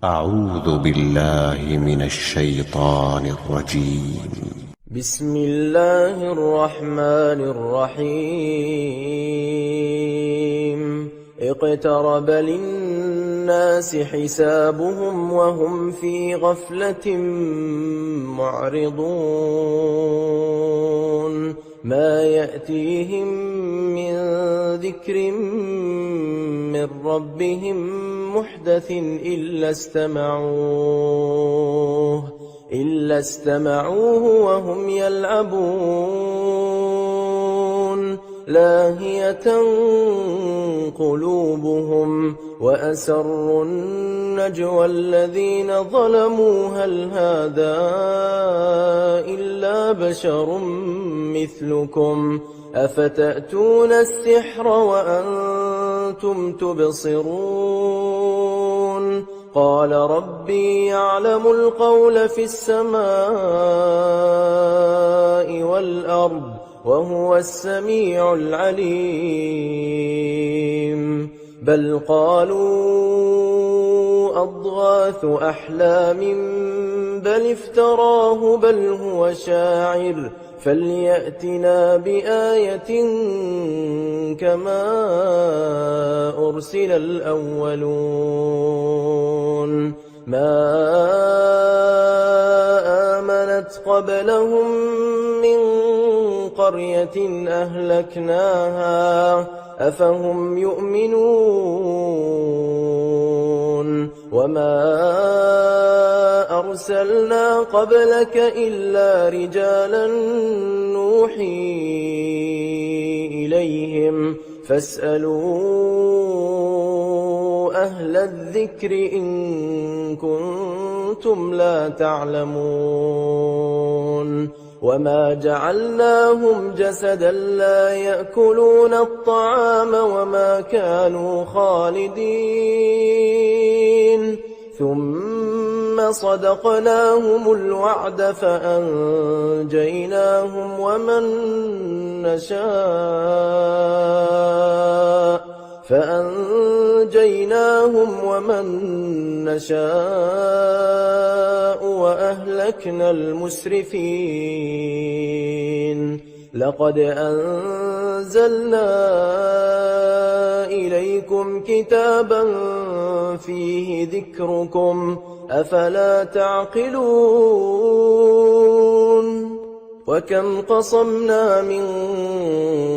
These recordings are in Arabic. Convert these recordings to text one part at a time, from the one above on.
أعوذ بالله من الشيطان الرجيم. بسم الله الرحمن الرحيم. اقترب للناس حسابهم وهم في غفلة معرضون ما يأتيهم من ذكر من ربهم محدث إلا استمعوه وهم يلعبون لاهية قلوبهم وأسروا النجوى الذين ظلموا هل هذا إلا بشر مثلكم أفتأتون السحر وأنتم تبصرون قال ربي يعلم القول في السماء والأرض وهو السميع العليم بل قالوا أضغاث أحلام بل افتراه بل هو شاعر فليأتنا بآية كما أرسل الأولون ما آمنت قبلهم من قرية أهلكناها أفهم يؤمنون وما أرسلنا قبلك إلا رجالا نوحي إليهم فاسألوا أهل الذكر إن كنتم لا تعلمون وما جعلناهم جسدا لا يأكلون الطعام وما كانوا خالدين ثم صدقناهم الوعد فأنجيناهم ومن نشاء وأهلكنا المسرفين لقد أنزلنا إليكم كتابا فيه ذكركم أفلا تعقلون وكم قصمنا من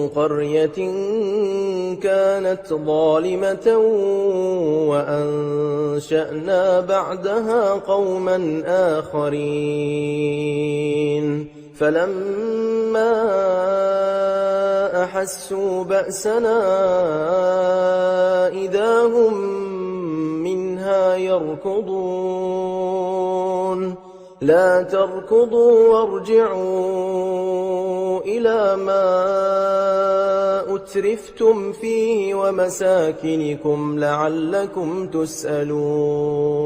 قرية كانت ظالمة وأنشأنا بعدها قوما آخرين فلما أحسوا بأسنا إذا هم منها يركضون لا تركضوا وارجعوا إلى ما أترفتم فيه ومساكنكم لعلكم تسألون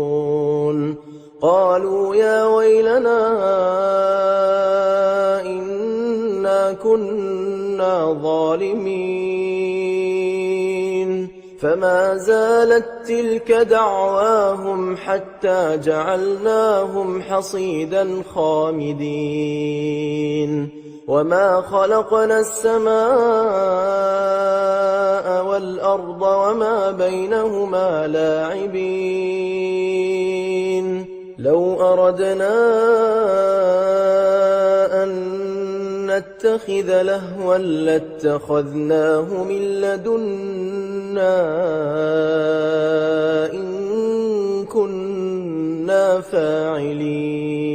قالوا يا ويلنا إنا كنا ظالمين فما زالت تلك دعواهم حتى جعلناهم حصيدا خامدين وما خلقنا السماء والأرض وما بينهما لاعبين لو أردنا أن نتخذ لهوا لاتخذناه من لدنا إن كنا فاعلين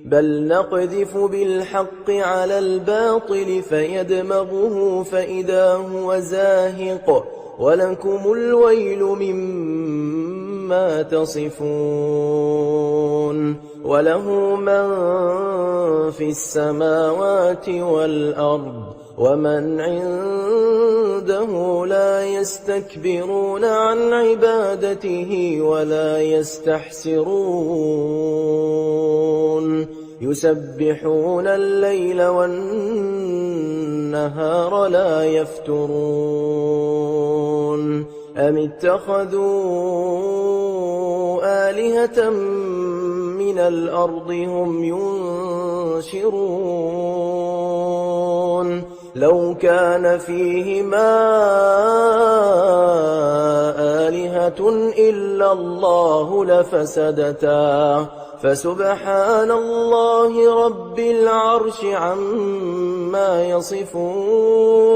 بل نقذف بالحق على الباطل فيدمغه فإذا هو زاهق ولكم الويل مما تصفون وله من في السماوات والأرض ومن عنده لا يستكبرون عن عبادته ولا يستحسرون يسبحون الليل والنهار لا يفترون أم اتخذوا آلهة من الأرض هم ينشرون لو كان فيهما آلهة إلا الله لفسدتا فسبحان الله رب العرش عما يصفون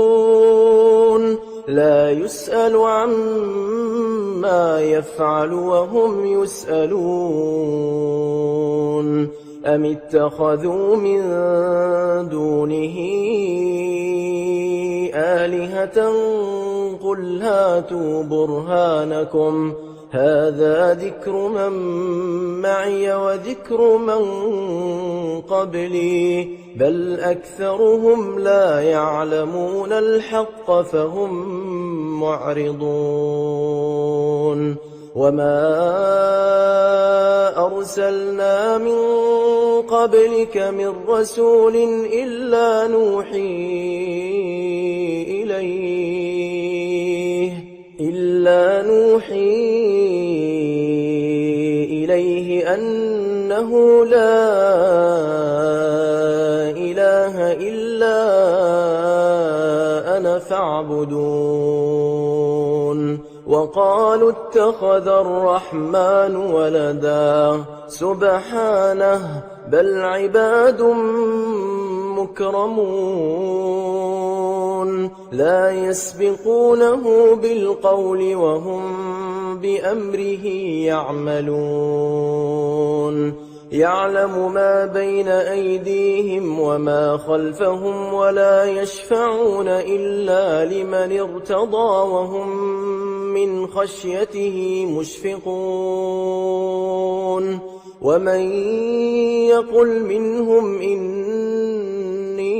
لا يسأل عما يفعل وهم يسألون أم اتخذوا من دونه آلهة قل هاتوا برهانكم هذا ذكر من معي وذكر من قبلي بل أكثرهم لا يعلمون الحق فهم معرضون وما أرسلنا من قبلك من رسول إلا نوحي إليه أنه لا إله إلا أنا فاعبدون وقالوا اتخذ الرحمن ولدا سبحانه بل عباد مكرمون لا يسبقونه بالقول وهم بأمره يعملون يعلم ما بين أيديهم وما خلفهم ولا يشفعون إلا لمن ارتضى وهم من خشيته مشفقون ومن يقل منهم إني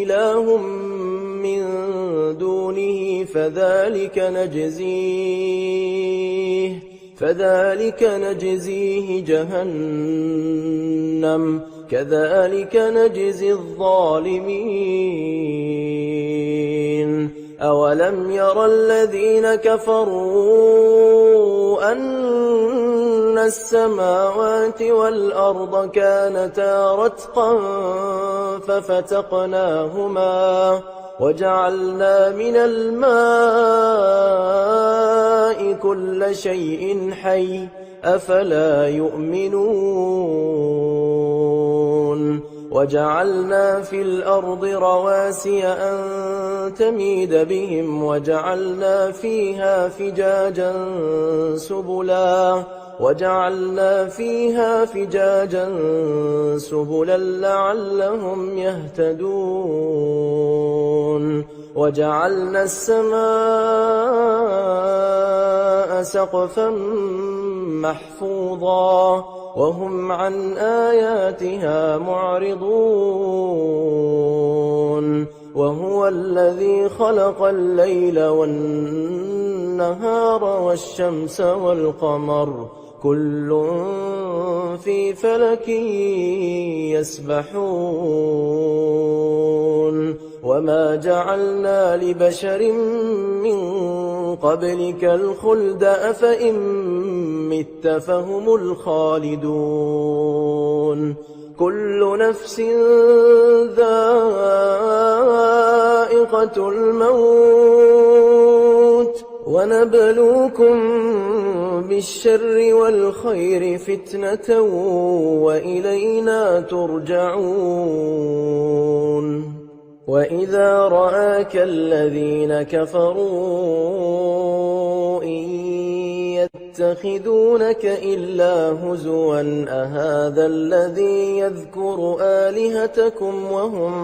إله من دونه فذلك نجزيه جهنم كذلك نجزي الظالمين أولم ير الذين كفروا أن السماوات والأرض كانتا رتقا ففتقناهما وجعلنا من الماء كل شيء حي أفلا يؤمنون وجعلنا في الأرض رواسي أن تميد بهم وجعلنا فيها فجاجا سبلا لعلهم يهتدون وجعلنا السماء سقفا محفوظا وهم عن آياتها معرضون وهو الذي خلق الليل والنهار والشمس والقمر كل في فلك يسبحون وما جعلنا لبشر من قبلك الخلد أفإن مت فهم الخالدون كل نفس ذائقة الموت ونبلوكم بالشر والخير فتنة وإلينا ترجعون وإذا رآك الذين كفروا إن يتخذونك إلا هزوا أهذا الذي يذكر آلهتكم وهم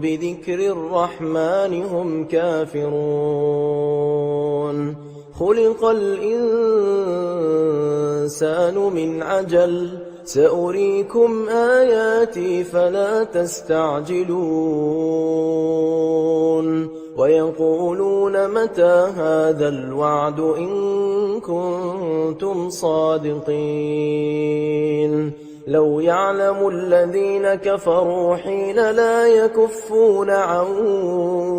بذكر الرحمن هم كافرون خلق الإنسان من عجل سأريكم آياتي فلا تستعجلون ويقولون متى هذا الوعد إن كنتم صادقين لو يعلم الذين كفروا حين لا يكفون عن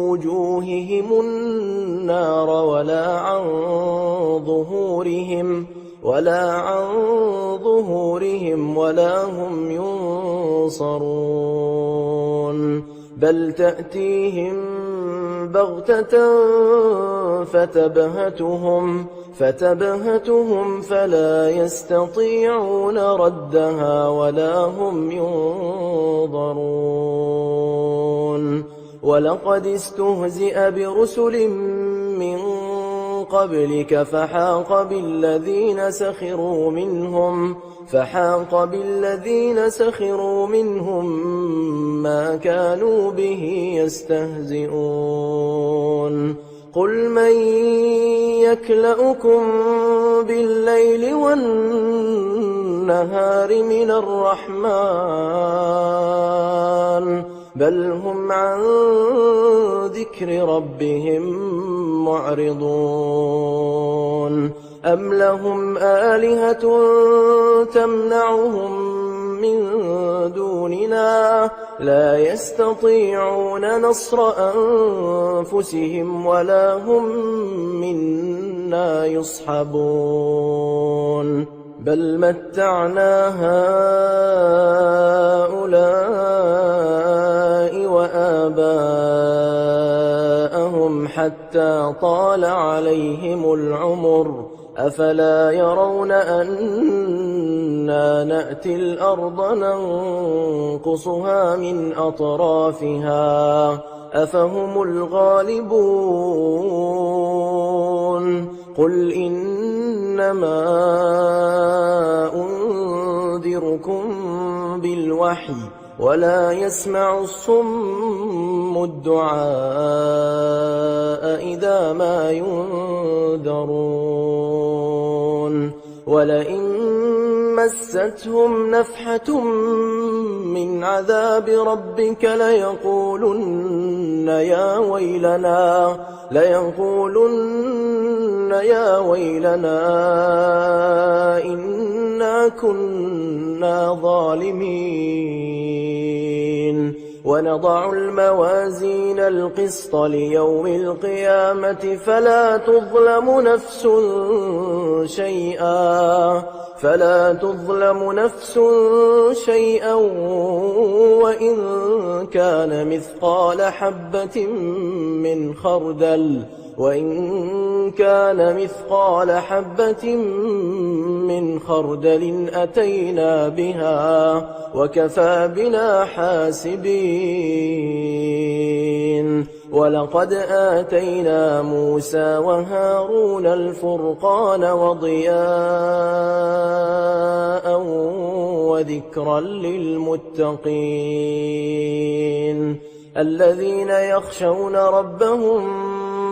وجوههم النار ولا عن ظهورهم ولا هم ينصرون بل تأتيهم بغتة فتبهتهم فلا يستطيعون ردها ولا هم ينظرون ولقد استهزئ برسل من قبلك فحاق بالذين سخروا منهم ما كانوا به يستهزئون قل من يكلؤكم بالليل والنهار من الرحمن بل هم عن ذكر ربهم معرضون أم لهم آلهة تمنعهم من دوننا لا يستطيعون نصر أنفسهم ولا هم منا يصحبون بل متعنا هؤلاء وآباءهم حتى طال عليهم العمر أفلا يرون أنا نأتي الأرض ننقصها من أطرافها أفهم الغالبون قل إنما أنذركم بالوحي ولا يسمع الصم الدعاء إذا ما ينذرون ولئن مستهم نفحة من عذاب ربك ليقولن يا ويلنا إنا كنا ظالمين ونضع الموازين القسط ليوم القيامة فلا تظلم نفس شيئا وإن كان مثقال حبة من خردل أتينا بها وكفى بنا حاسبين ولقد آتينا موسى وهارون الفرقان وضياء وذكرا للمتقين الذين يخشون ربهم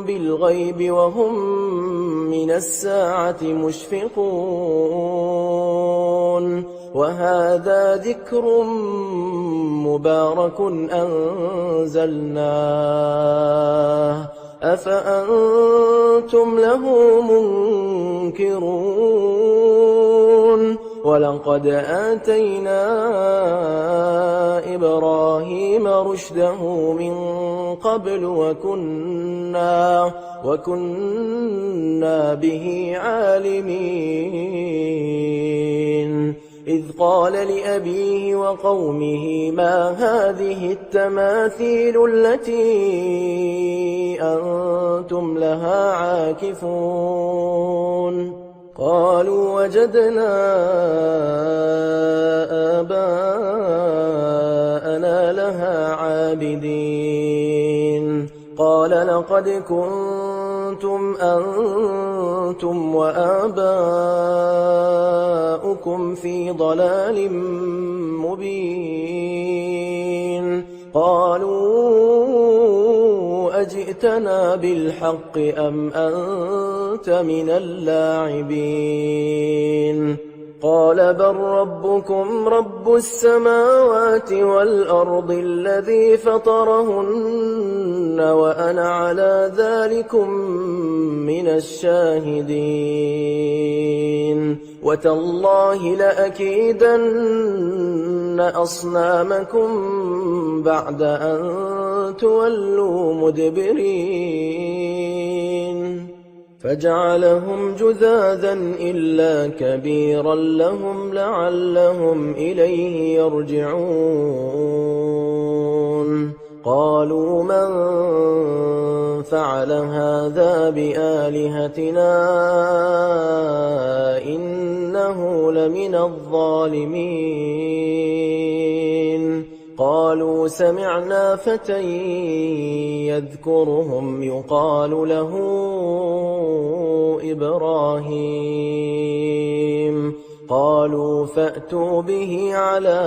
بالغيب وهم من الساعة مشفقون وهذا ذكر مبارك أنزلناه أفأنتم له منكرون ولقد آتينا إبراهيم رشده من قبل وكنا به عالمين إذ قال لأبيه وقومه ما هذه التماثيل التي أنتم لها عاكفون قالوا وجدنا آباءنا لها عابدين قال لقد كنتم أنتم وآباؤكم في ضلال مبين قالوا أجئتنا بالحق أم أنت من اللاعبين قال بل ربكم رب السماوات والأرض الذي فطرهن وأنا على ذلكم من الشاهدين وتالله لأكيدن أصنامكم بعد أن تولوا مدبرين فجعلهم جذاذا إلا كبيرا لهم لعلهم إليه يرجعون قالوا من فعل هذا بآلهتنا إنه لمن الظالمين قالوا سمعنا فتى يذكرهم يقال له إبراهيم قالوا فأتوا به على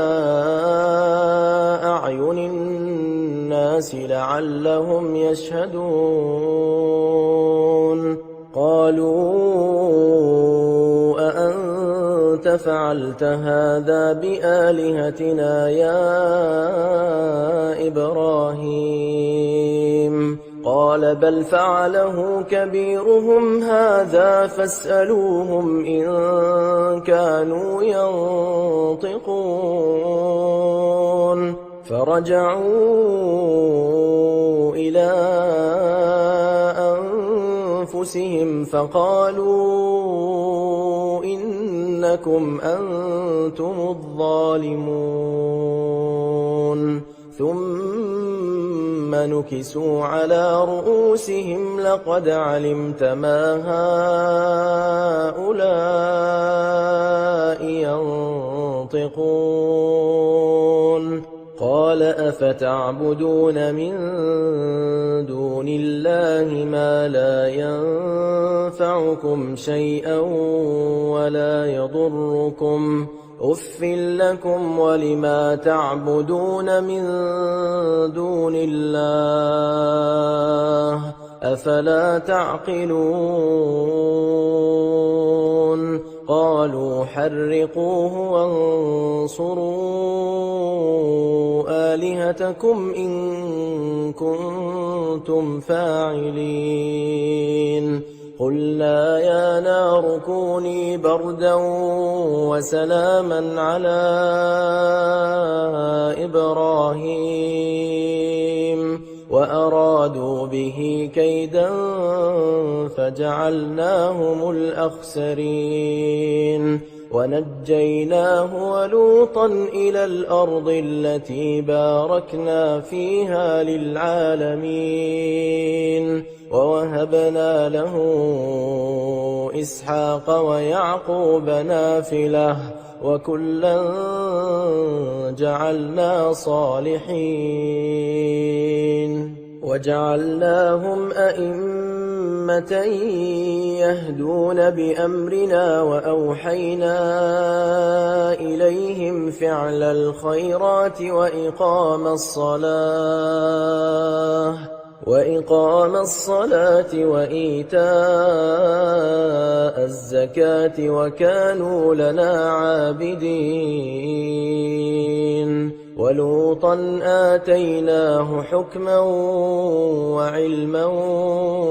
أعين الناس لعلهم يشهدون قالوا أأنت فعلت هذا بآلهتنا يا إبراهيم قال بل فعله كبيرهم هذا فاسألوهم إن كانوا ينطقون فرجعوا إلى أنفسهم فقالوا إنكم أنتم الظالمون ثم نكسوا على رؤوسهم لقد علمت ما هؤلاء ينطقون قال أفتعبدون من دون الله ما لا ينفعكم شيئا ولا يضركم أف لكم ولما تعبدون من دون الله أفلا تعقلون قالوا حرقوه وانصروا آلهتكم إن كنتم فاعلين قلنا يا نار كوني بردا وسلاما على إبراهيم وأرادوا به كيدا فجعلناهم الأخسرين ونجيناه ولوطا إلى الأرض التي باركنا فيها للعالمين ووهبنا له إسحاق ويعقوب نافلة وكلا جعلنا صالحين وجعلناهم أئمة يهدون بأمرنا وأوحينا إليهم فعل الخيرات وإقام الصلاة وإيتاء الزكاة وكانوا لنا عابدين ولوطا آتيناه حكما وعلما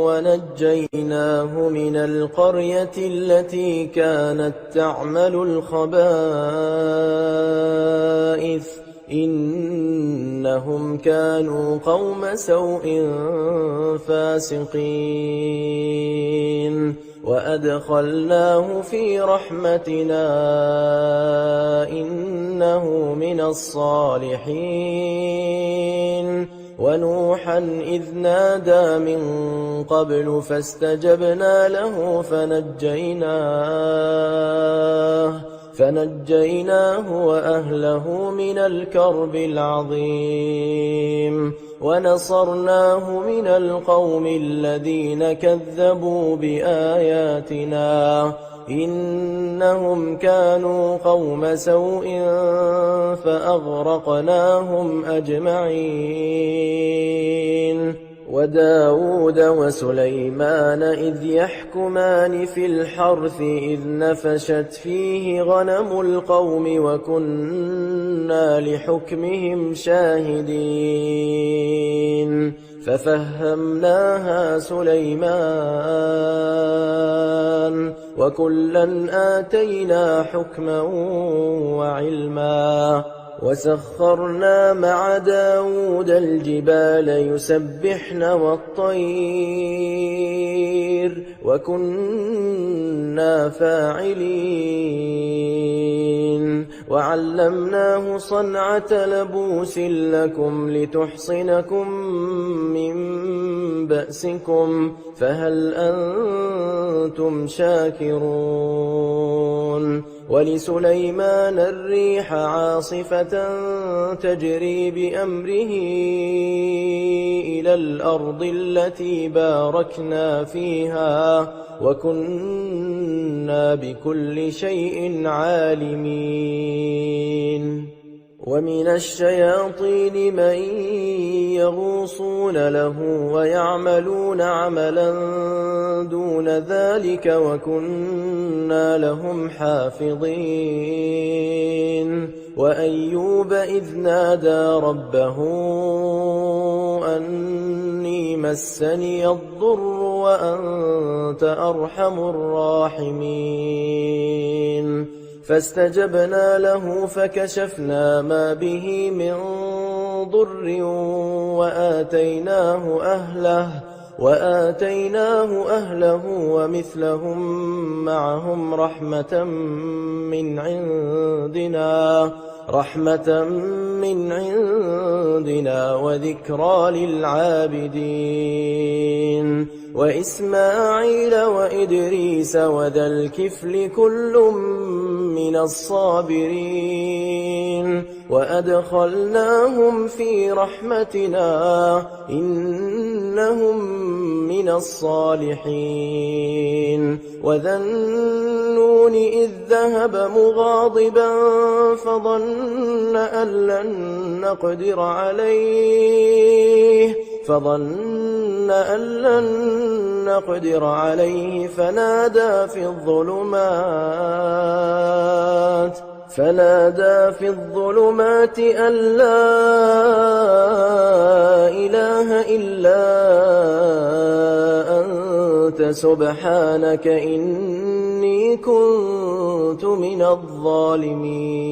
ونجيناه من القرية التي كانت تعمل الخبائث إنهم كانوا قوم سوء فاسقين وأدخلناه في رحمتنا إنه من الصالحين ونوحا إذ نادى من قبل فاستجبنا له فنجيناه وأهله من الكرب العظيم ونصرناه من القوم الذين كذبوا بآياتنا إنهم كانوا قوم سوء فأغرقناهم أجمعين وداود وسليمان إذ يحكمان في الحرث إذ نفشت فيه غنم القوم وكنا لحكمهم شاهدين ففهمناها سليمان وكلا آتينا حكما وعلما وسخرنا مع داود الجبال يسبحن والطير وكنا فاعلين وعلمناه صنعة لبوس لكم لتحصنكم من بأسكم فهل أنتم شاكرون ولسليمان الريح عاصفة تجري بأمره إلى الأرض التي باركنا فيها وكنا بكل شيء عالمين ومن الشياطين من يغوصون له ويعملون عملا دون ذلك وكنا لهم حافظين وأيوب إذ نادى ربه أني مسني الضر وأنت أرحم الراحمين فاستجبنا له فكشفنا ما به من ضر وآتيناه أهله ومثلهم معهم رحمة من عندنا وذكرى للعابدين وإسماعيل وإدريس وذا الكفل كل من الصابرين وأدخلناهم في رحمتنا إنهم من الصالحين وذا النون إذ ذهب مغاضبا فظن أن لن نقدر عليه فنادى في الظلمات أن لا إله إلا أنت سبحانك إني كنت من الظالمين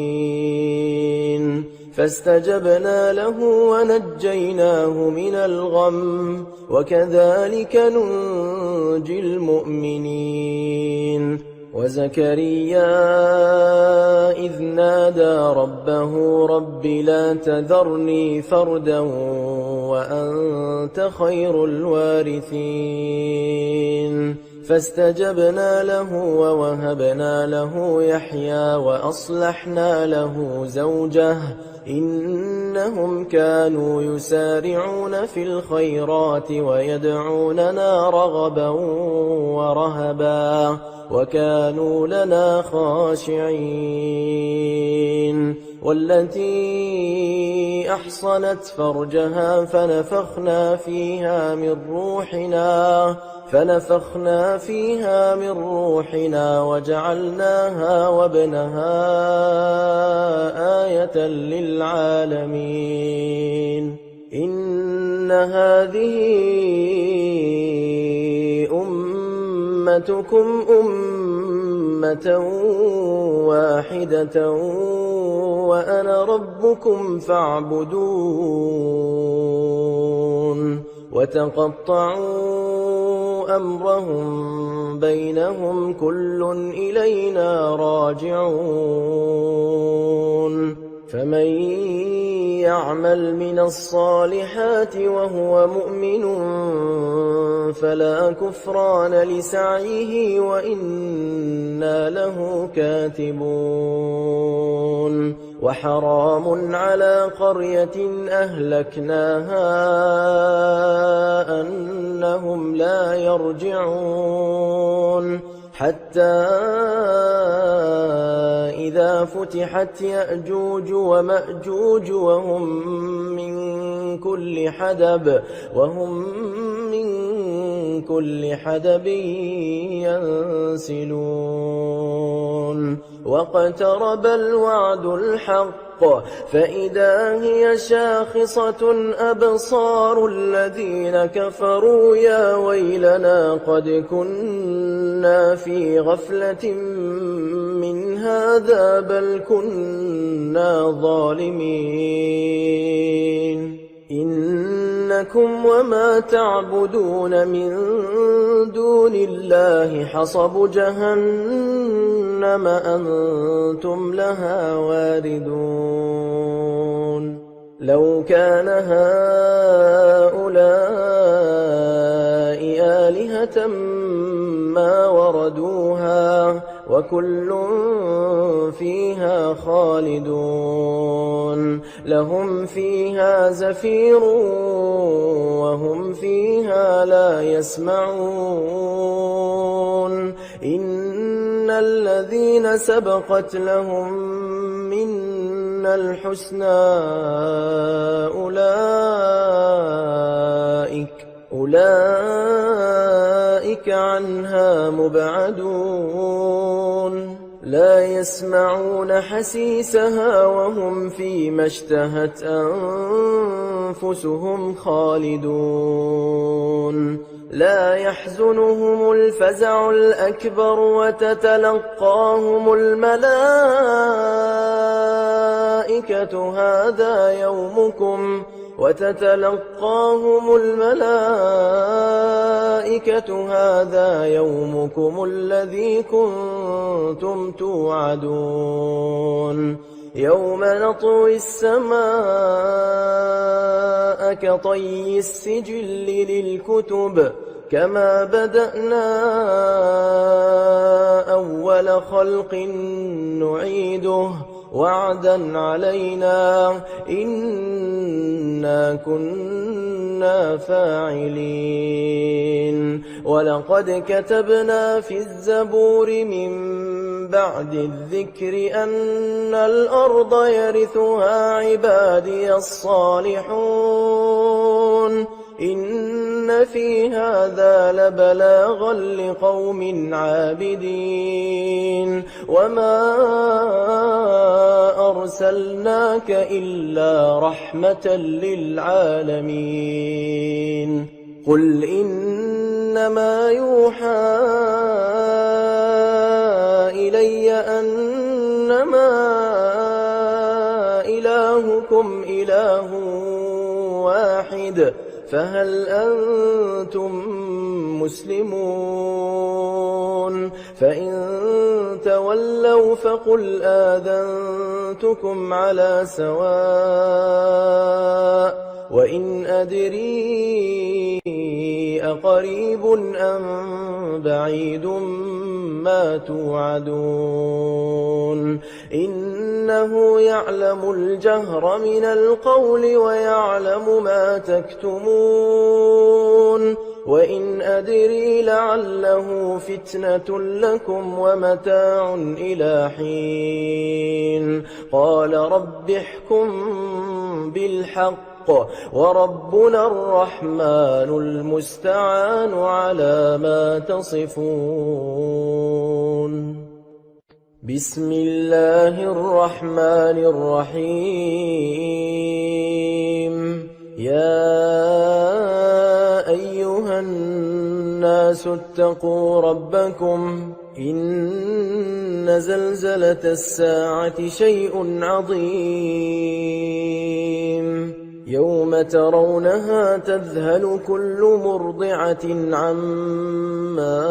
فاستجبنا له ونجيناه من الغم وكذلك ننجي المؤمنين وزكريا إذ نادى ربه رب لا تذرني فردا وأنت خير الوارثين فاستجبنا له ووهبنا له يحيى وأصلحنا له زوجه إنهم كانوا يسارعون في الخيرات ويدعوننا رغبا ورهبا وكانوا لنا خاشعين والتي أحصنت فرجها فنفخنا فيها من روحنا وجعلناها وابنها آية للعالمين إن هذه أمتكم أمة واحدة وأنا ربكم فاعبدون وتقطعوا أمرهم بينهم كل إلينا راجعون فمن يعمل من الصالحات وهو مؤمن فلا كفران لسعيه وإنا له كاتبون وحرام على قرية أهلكناها أنهم لا يرجعون حتى إذا فتحت يأجوج ومأجوج وهم من كل حدب ينسلون واقترب الوعد الحق فإذا هي شاخصة أبصار الذين كفروا يا ويلنا قد كنا في غفلة من هذا بل كنا ظالمين إن إنكم وما تعبدون من دون الله حصب جهنم أنتم لها واردون لو كان هؤلاء آلهة ما وردوها وكل فيها خالدون لهم فيها زفير وهم فيها لا يسمعون إن الذين سبقت لهم منا الحسنى أولئك عنها مبعدون لا يسمعون حسيسها وهم فيما اشتهت أنفسهم خالدون لا يحزنهم الفزع الأكبر وتتلقاهم الملائكة هذا يومكم الذي كنتم توعدون يوم نطوي السماء كطي السجل للكتب كما بدأنا أول خلق نعيده وعدا علينا إنا كنا فاعلين ولقد كتبنا في الزبور من بعد الذكر أن الأرض يرثها عبادي الصالحون إن في هذا لبلاغا لقوم عابدين وما أرسلناك إلا رحمة للعالمين قل إنما يوحى إلي أنما إلهكم إله واحد فهل أنتم مسلمون فإن تولوا فقل آذنتكم على سواء وإن أدري أقريب أم بعيد ما توعدون إنه يعلم الجهر من القول ويعلم ما تكتمون وإن أدري لعله فتنة لكم ومتاع إلى حين قال رب احكم بالحق وربنا الرحمن المستعان على ما تصفون بسم الله الرحمن الرحيم يا أيها الناس اتقوا ربكم إن زلزلة الساعة شيء عظيم يوم ترونها تذهل كل مرضعة عما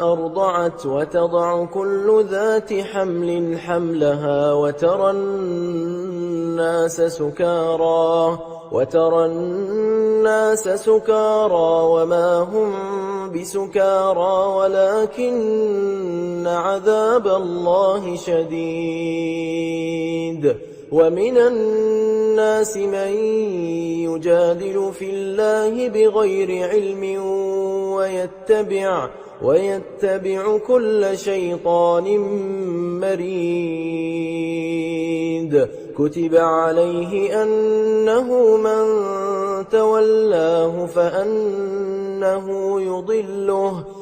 أرضعت وتضع كل ذات حمل حملها وترى الناس سكارى وما هم بسكارى ولكن عذاب الله شديد ومن الناس من يجادل في الله بغير علم ويتبع كل شيطان مريد كتب عليه أنه من تولاه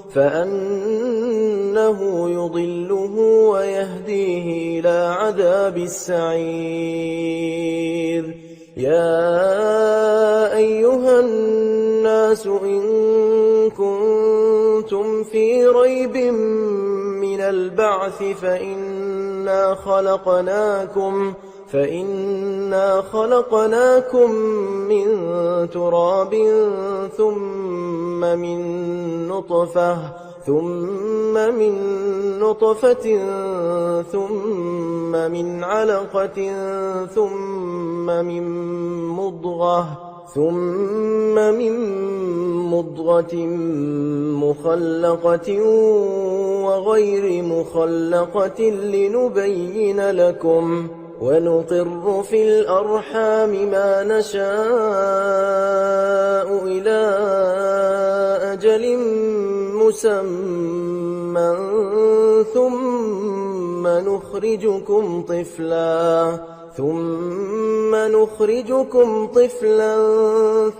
فأنه يضله ويهديه إلى عذاب السعير يا أيها الناس إن كنتم في ريب فإنا خلقناكم من تراب ثم من نطفة ثم من علقة ثم من مضغة مخلقة وغير مخلقة لنبين لكم ونقر في الأرحام ما نشاء إلى أجل مسمى ثم نخرجكم طفلا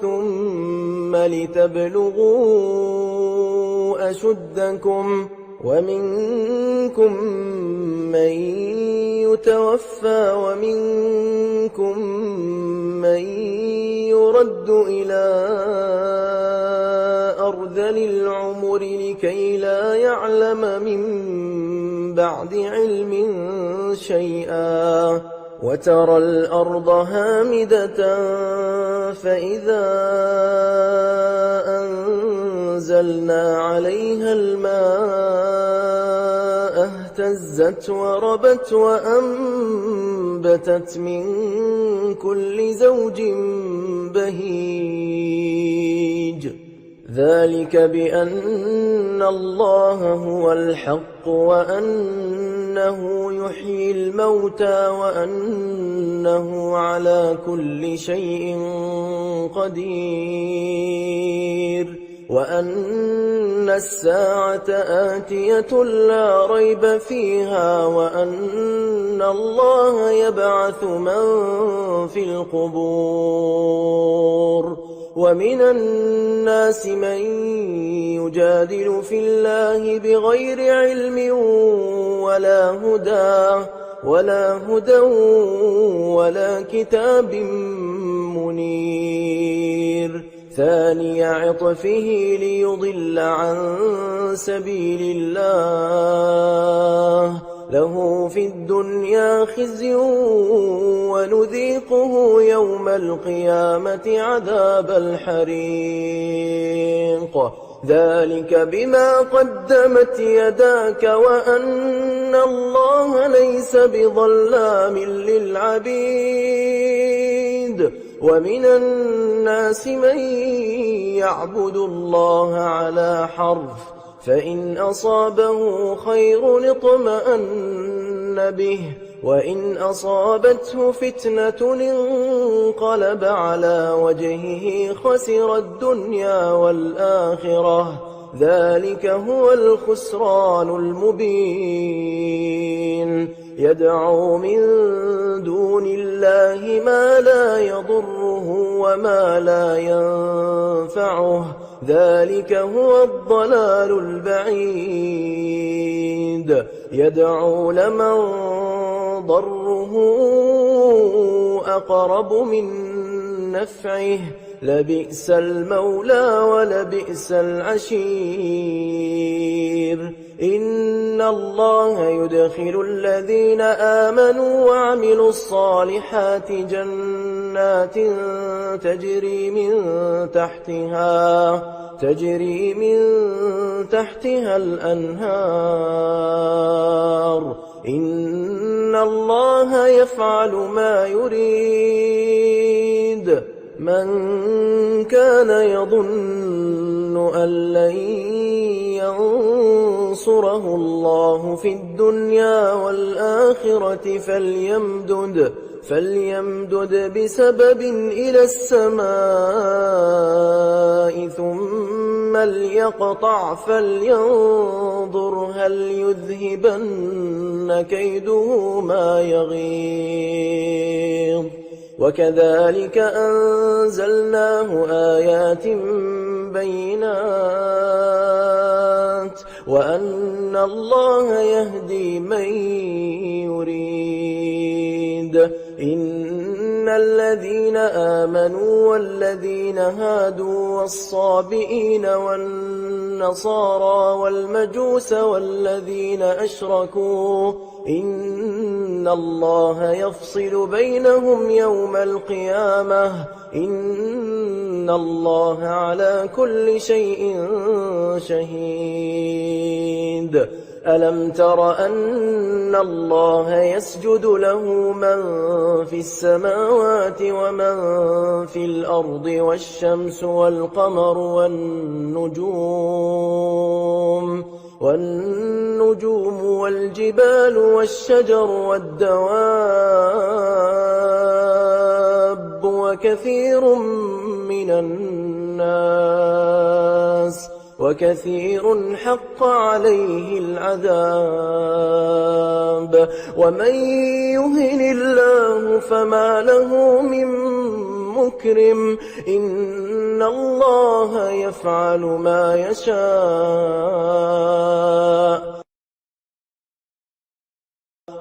ثم لتبلغوا أشدكم ومنكم من يتوفى ومنكم من يرد إلى أرذل العمر لكي لا يعلم من بعد علم شيئا وترى الأرض هامدة فإذا أنزلنا عليها الماء اهتزت وربت وأنبتت من كل زوج بهيج ذلك بأن الله هو الحق وأنه يحيي الموتى وأنه على كل شيء قدير وأن الساعة آتية لا ريب فيها وأن الله يبعث من في القبور ومن الناس من يجادل في الله بغير علم ولا هدى ولا كتاب منير ثاني عطفه ليضل عن سبيل الله له في الدنيا خزي ونذيقه يوم القيامة عذاب الحريق ذلك بما قدمت يداك وأن الله ليس بظلام للعبيد ومن الناس من يعبد الله على حرف فإن أصابه خير اطمأن به وإن أصابته فتنة انقلب على وجهه خسر الدنيا والآخرة ذلك هو الخسران المبين يدعو من دون الله ما لا يضره وما لا ينفعه ذلك هو الضلال البعيد يدعو لمن ضره أقرب من نفعه لبئس المولى ولبئس العشير إن الله يدخل الذين آمنوا وعملوا الصالحات جنات تجري من تحتها الأنهار إن الله يفعل ما يريد من كان يظن أن لن ينصره الله في الدنيا والآخرة فليمدد بسبب إلى السماء ثم ليقطع فلينظر هل يذهبن كيده ما يغيظ وكذلك أنزلناه آيات بينات وأن الله يهدي من يريد إن الذين آمنوا والذين هادوا والصابئين والنصارى والمجوس والذين أشركوا إن الله يفصل بينهم يوم القيامة إن الله على كل شيء شهيد ألم تر أن الله يسجد له من في السماوات ومن في الأرض والشمس والقمر والنجوم والجبال والشجر والدواب وكثير حق عليه العذاب ومن يهن الله فما له من مكرم إن الله يفعل ما يشاء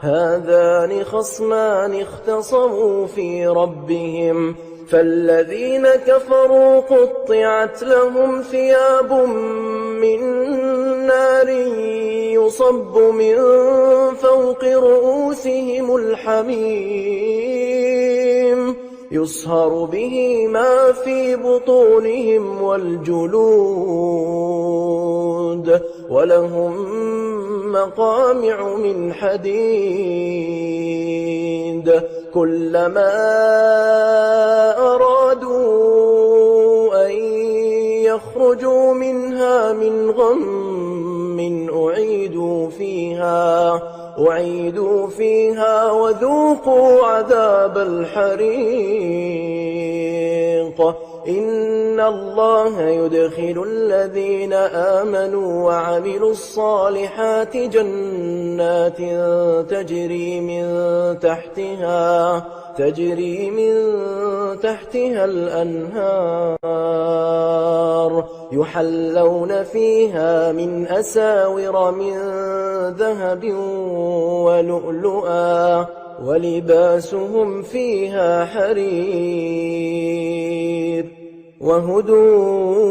هذان خصمان اختصموا في ربهم فالذين كفروا قطعت لهم ثياب من نار يصب من فوق رؤوسهم الحميم يصهر به ما في بطونهم والجلود ولهم مقامع من حديد كلما أرادوا أن يخرجوا منها من غم أعيدوا فيها وذوقوا عذاب الحريق إن الله يدخل الذين آمنوا وعملوا الصالحات جنات تجري من تحتها الأنهار يحلون فيها من أساور من ذهب ولؤلؤا ولباسهم فيها حرير وهدوا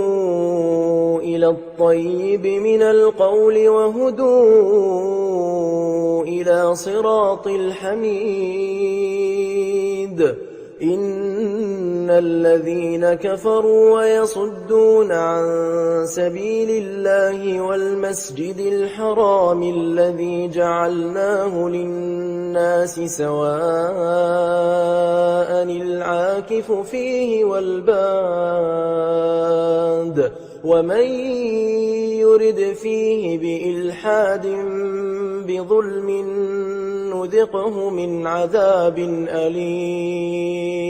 إلى الطيب من القول وهدوا إلى صراط الحميد إن الذين كفروا ويصدون عن سبيل الله والمسجد الحرام الذي جعلناه للناس سواء العاكف فيه والباد ومن يرد فيه بإلحاد بظلم نذقه من عذاب أليم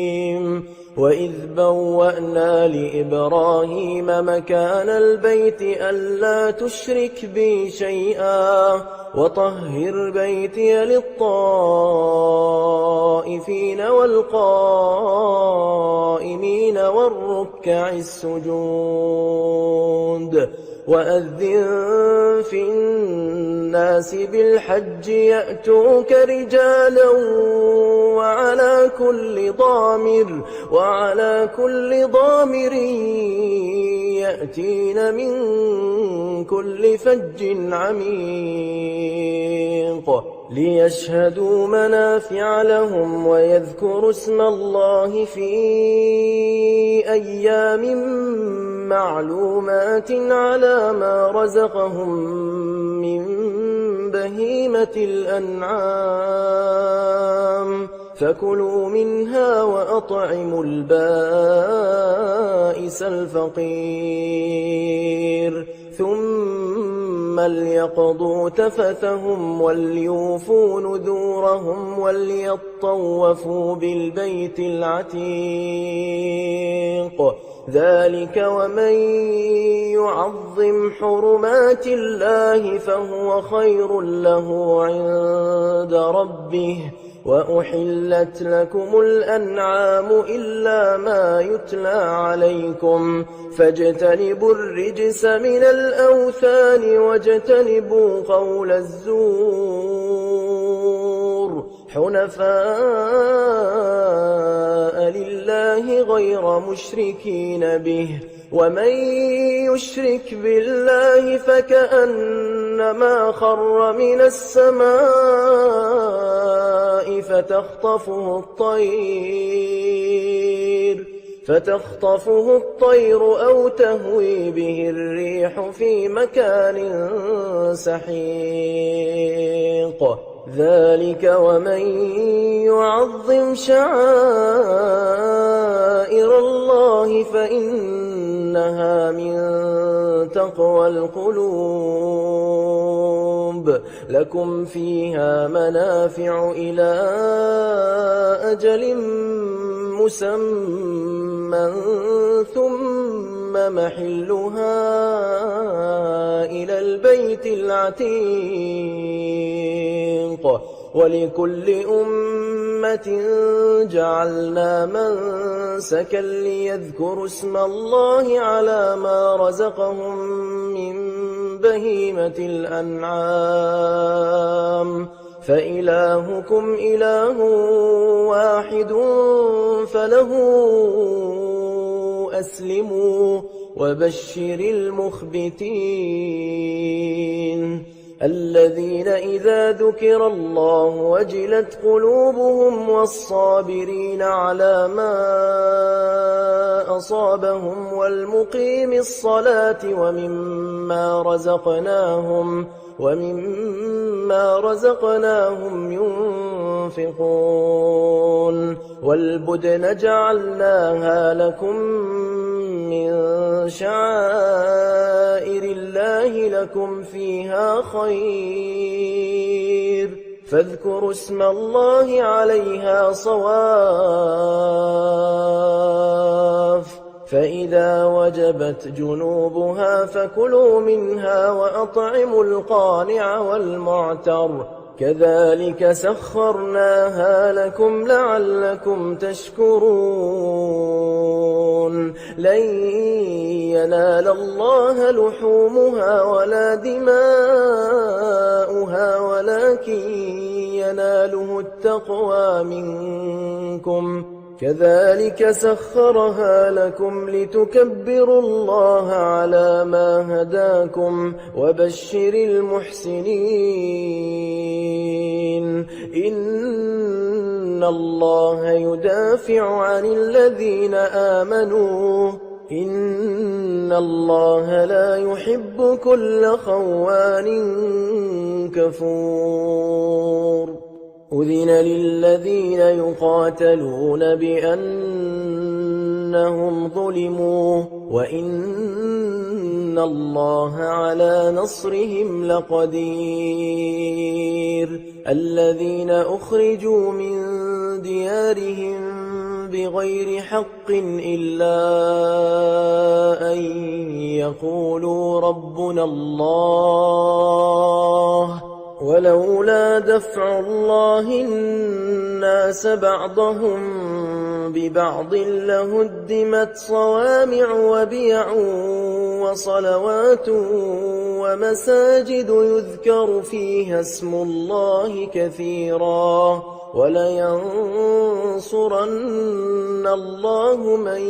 وإذ بوأنا لإبراهيم مكان البيت ألا تشرك بي شيئا وطهر بيتي للطائفين والقائمين والركع السجود وأذن في الناس بالحج يأتوك رجالا وعلى كل ضامر يأتين من كل فج عميق ليشهدوا منافع لهم ويذكروا اسم الله في أيام معلومات على ما رزقهم من بهيمة الأنعام فكلوا منها وأطعموا البائس الفقير ثم ليقضوا تفثهم وليوفوا نذورهم وليطوفوا بالبيت العتيق ذلك ومن يعظم حرمات الله فهو خير له عند ربه وأحلت لكم الأنعام إلا ما يتلى عليكم فاجتنبوا الرجس من الأوثان واجتنبوا قول الزور حنفاء لله غير مشركين به ومن يشرك بالله فكأنما خر من السماء فتخطفه الطير أو تهوي به الريح في مكان سحيق ذلك ومن يعظم شعائر الله فإنها من تقوى القلوب لكم فيها منافع إلى أجل مسمى ثم محلها إلى البيت العتيق ولكل أمة جعلنا منسكا ليذكروا اسم الله على ما رزقهم من بهيمة الأنعام فإلهكم إله واحد فله أسلموا وبشر المخبتين الذين إذا ذكر الله وجلت قلوبهم والصابرين على ما أصابهم والمقيم الصلاة ومما رزقناهم ينفقون والبدن جعلناها لكم من شعائر الله لكم فيها خير فاذكروا اسم الله عليها صواف فإذا وجبت جنوبها فكلوا منها وأطعموا القانع والمعتر كذلك سخرناها لكم لعلكم تشكرون لن ينال الله لحومها ولا دماؤها ولكن يناله التقوى منكم كذلك سخرها لكم لتكبروا الله على ما هداكم وبشر المحسنين إن الله يدافع عن الذين آمنوا إن الله لا يحب كل خوان كفور أذن للذين يقاتلون بأنهم ظلموا وإن الله على نصرهم لقدير الذين أخرجوا من ديارهم بغير حق إلا أن يقولوا ربنا الله ولولا دفع الله الناس بعضهم ببعض لهدمت صوامع وبيع وصلوات ومساجد يذكر فيها اسم الله كثيرا ولينصرن الله من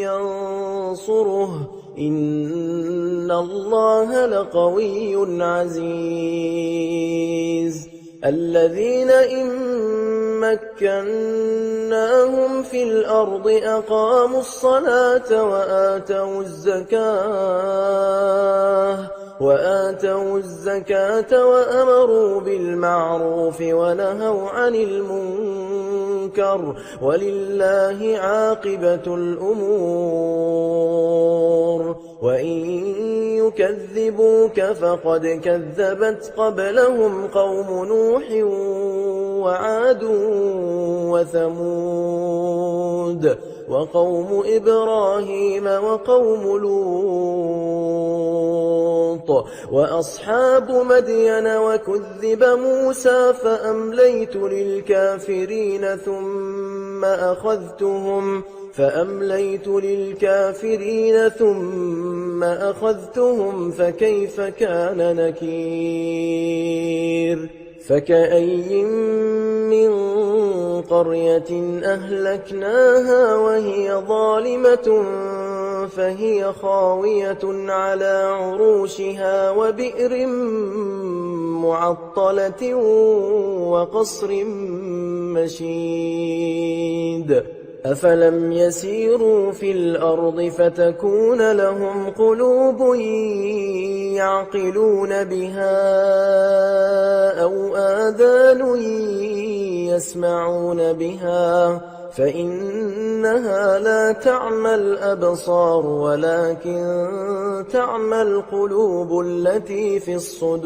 ينصره إن الله لقوي عزيز الذين إن مكناهم في الأرض أقاموا الصلاة وآتوا الزكاة وأمروا بالمعروف ونهوا عن المنكر ولله عاقبة الأمور وإن يكذبوك فقد كذبت قبلهم قوم نوح وعاد وثمود وقوم إبراهيم وقوم لوط وأصحاب مدين وكذب موسى فأمليت للكافرين ثم أخذتهم فكيف كان نكير فكأي من قرية أهلكناها وهي ظالمة فهي خاوية على عروشها وبئر معطلة وقصر مشيد أفلم يسيروا في الأرض فتكون لهم قلوب يعقلون بها أو آذان يسمعون بها فإنها لا تعمى الأبصار ولكن تعمى القلوب التي في الصدور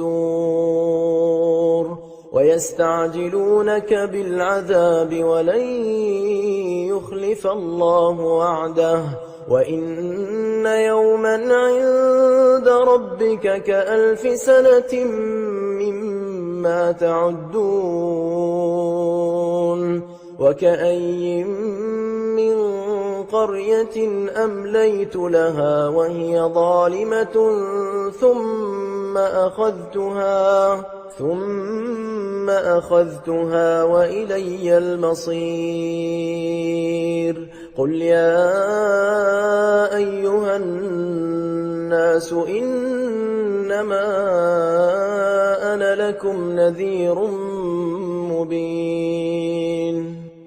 ويستعجلونك بالعذاب ولن يخلف الله وعده وإن يوما عند ربك كألف سنة مما تعدون وكأي من قرية أمليت لها وهي ظالمة ثم أخذتها وإلي المصير قل يا أيها الناس إنما أنا لكم نذير مبين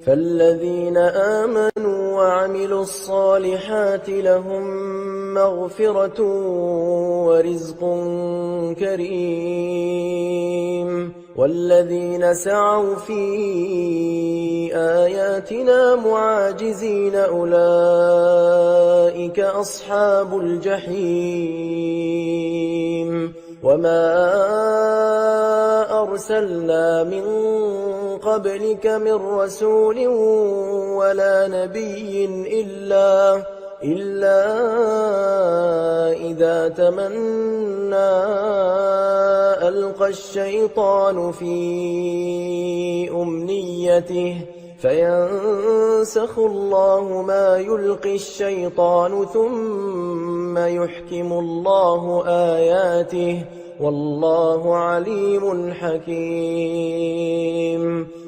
فالذين آمنوا وعملوا الصالحات لهم مغفرة ورزق كريم والذين سعوا في آياتنا معاجزين أولئك أصحاب الجحيم وما أرسلنا من قبلك من رسول ولا نبي إلا إذا تمنى ألقى الشيطان في أمنيته فينسخ الله ما يلقي الشيطان ثم يحكم الله آياته والله عليم حكيم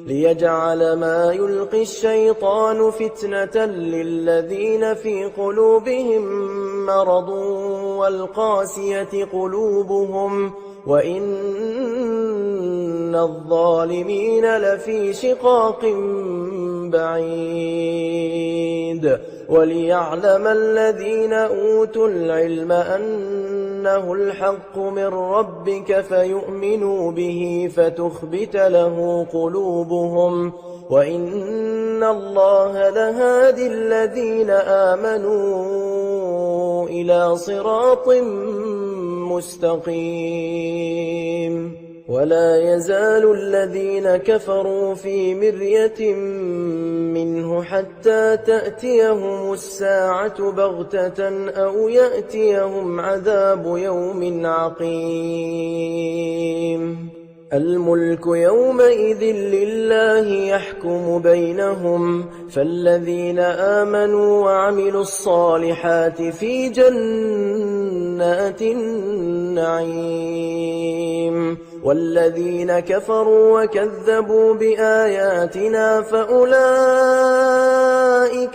ليجعل ما يلقي الشيطان فتنة للذين في قلوبهم مرض والقاسية قلوبهم وإن الظالمين لفي شقاق بعيد وليعلم الذين أوتوا العلم أنه الحق من ربك فيؤمنوا به فتخبت له قلوبهم وإن الله لهادي الذين آمنوا إلى صراط مستقيم ولا يزال الذين كفروا في مرية منه حتى تأتيهم الساعة بغتة أو يأتيهم عذاب يوم عقيم الملك يومئذ لله يحكم بينهم فالذين آمنوا وعملوا الصالحات في جنات النعيم والذين كفروا وكذبوا بآياتنا فأولئك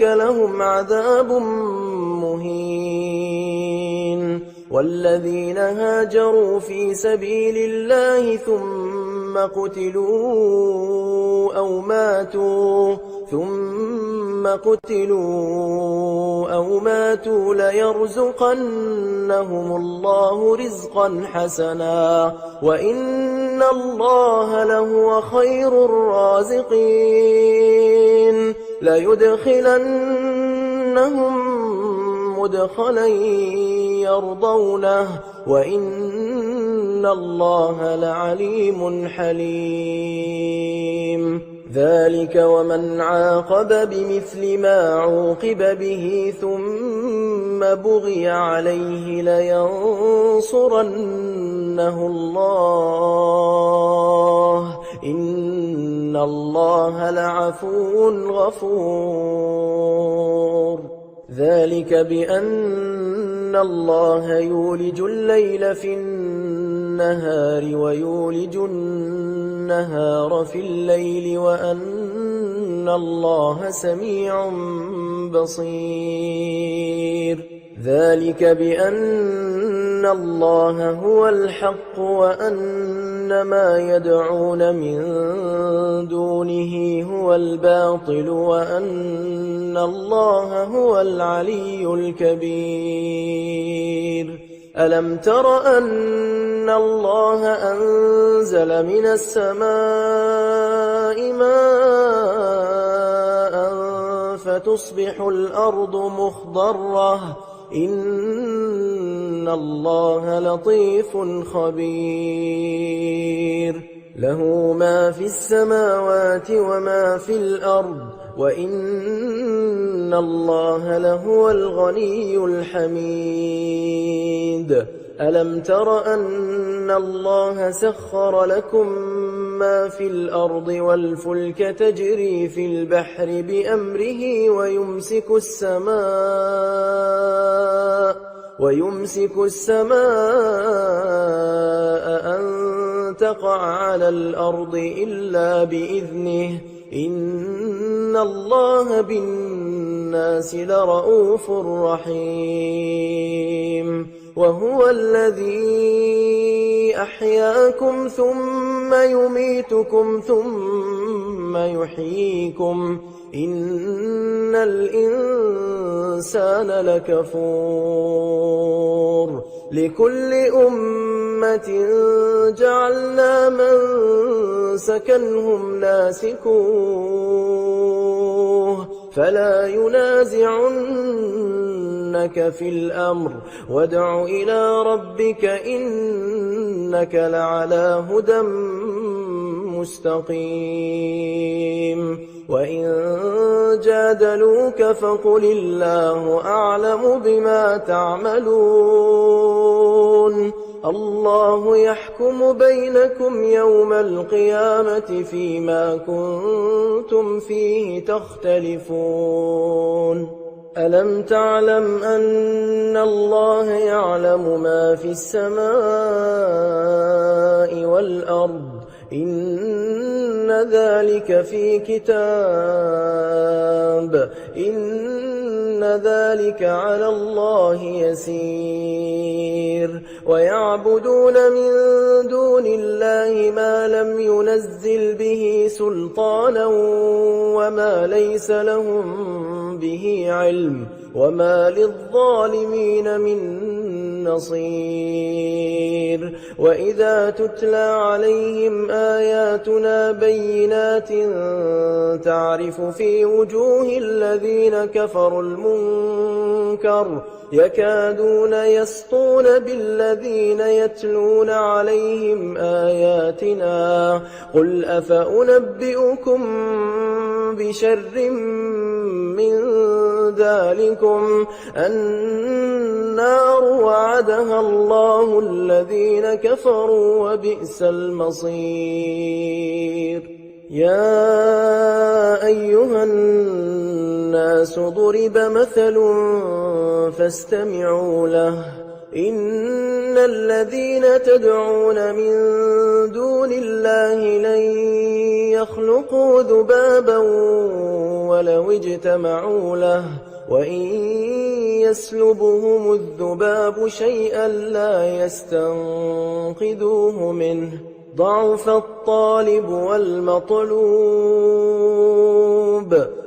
لهم عذاب مهين والذين هاجروا في سبيل الله ثم قتلوا أو ماتوا ليرزقنهم الله رزقا حسنا وإن الله لهو خير الرازقين ليدخلنهم مدخلا يرضونه وإن الله لعليم حليم ذلك ومن عاقب بمثل ما عوقب به ثم بغي عليه لينصرنه الله إن الله لعفو غفور ذلك بأن الله يولج الليل في النهار ويولج النهار في الليل وأن الله سميع بصير ذلك بأن الله هو الحق وأن ما يدعون من دونه هو الباطل وأن الله هو العلي الكبير. ألم تر أن الله أنزل من السماء ماء فتصبح الأرض مخضرة إن الله لطيف خبير. له ما في السماوات وما في الأرض وإن الله لهو الغني الحميد. ألم تر أن الله سخر لكم ما في الأرض والفلك تجري في البحر بأمره ويمسك السماء أن تقع على الأرض إلا بإذنه إن الله بالناس لرءوف رحيم. وهو الذي أحياكم ثم يميتكم ثم يحييكم إن الإنسان لكفور. لكل أمة جعلنا منسكا هم ناسكوه فلا ينازعنك في الأمر وادع إلى ربك إنك لعلى هدى مستقيم. وإن جادلوك فقل الله أعلم بما تعملون الله يحكم بينكم يوم القيامة فيما كنتم فيه تختلفون. ألم تعلم أن الله يعلم ما في السماء والأرض إن ذلك في كتاب إن ذلك على الله يسير. ويعبدون من دون الله ما لم ينزل به سلطانا وما ليس لهم به علم وما للظالمين من نصير. وإذا تتلى عليهم آياتنا بينات تعرف في وجوه الذين كفروا المنكر يكادون يسطون بالذين يتلون عليهم آياتنا قل أفأنبئكم بشر من ذلكم النار وعدها الله الذين كفروا وبئس المصير. يا أيها الناس ضرب مثل فاستمعوا له إن الذين تدعون من دون الله لن يخلقوا ذبابا ولو اجتمعوا له وإن يسلبهم الذباب شيئا لا يستنقذوه منه ضعف الطالب والمطلوب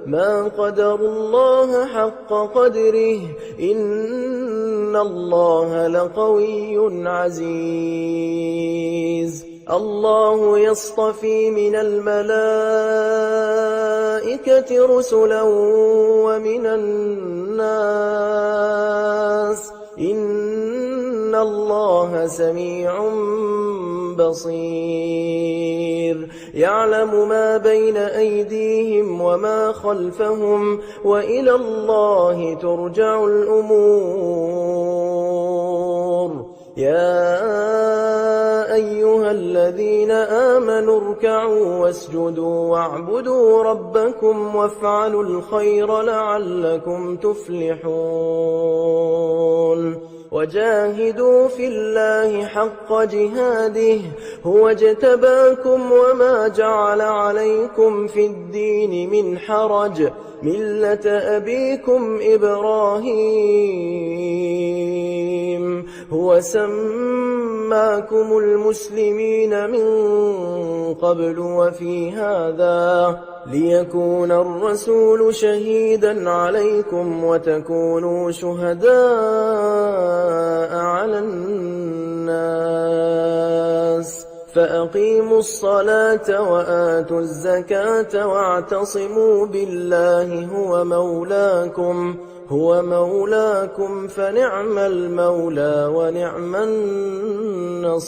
ما قدروا الله حق قدره إن الله لقوي عزيز. الله يصطفي من الملائكة رسلا ومن الناس إن الله سميع بصير. يعلم ما بين أيديهم وما خلفهم وإلى الله ترجع الأمور. يا أيها الذين آمنوا اركعوا واسجدوا واعبدوا ربكم وافعلوا الخير لعلكم تفلحون. وجاهدوا في الله حق جهاده هو اجتباكم وما جعل عليكم في الدين من حرج مِلَّةَ أَبِيكُمْ إِبْرَاهِيمَ هُوَ سَمَّاكُمُ الْمُسْلِمِينَ مِنْ قَبْلُ وَفِي هَذَا لِيَكُونَ الرَّسُولُ شَهِيدًا عَلَيْكُمْ وَتَكُونُوا شُهَدَاءَ عَلَى النَّاسِ فَأَقِيمُوا الصَّلَاةَ وَآتُوا الزَّكَاةَ وَاعْتَصِمُوا بِاللَّهِ هُوَ مَوْلَاكُمْ فَنِعْمَ الْمَوْلَى وَنِعْمَ النَّصِيرُ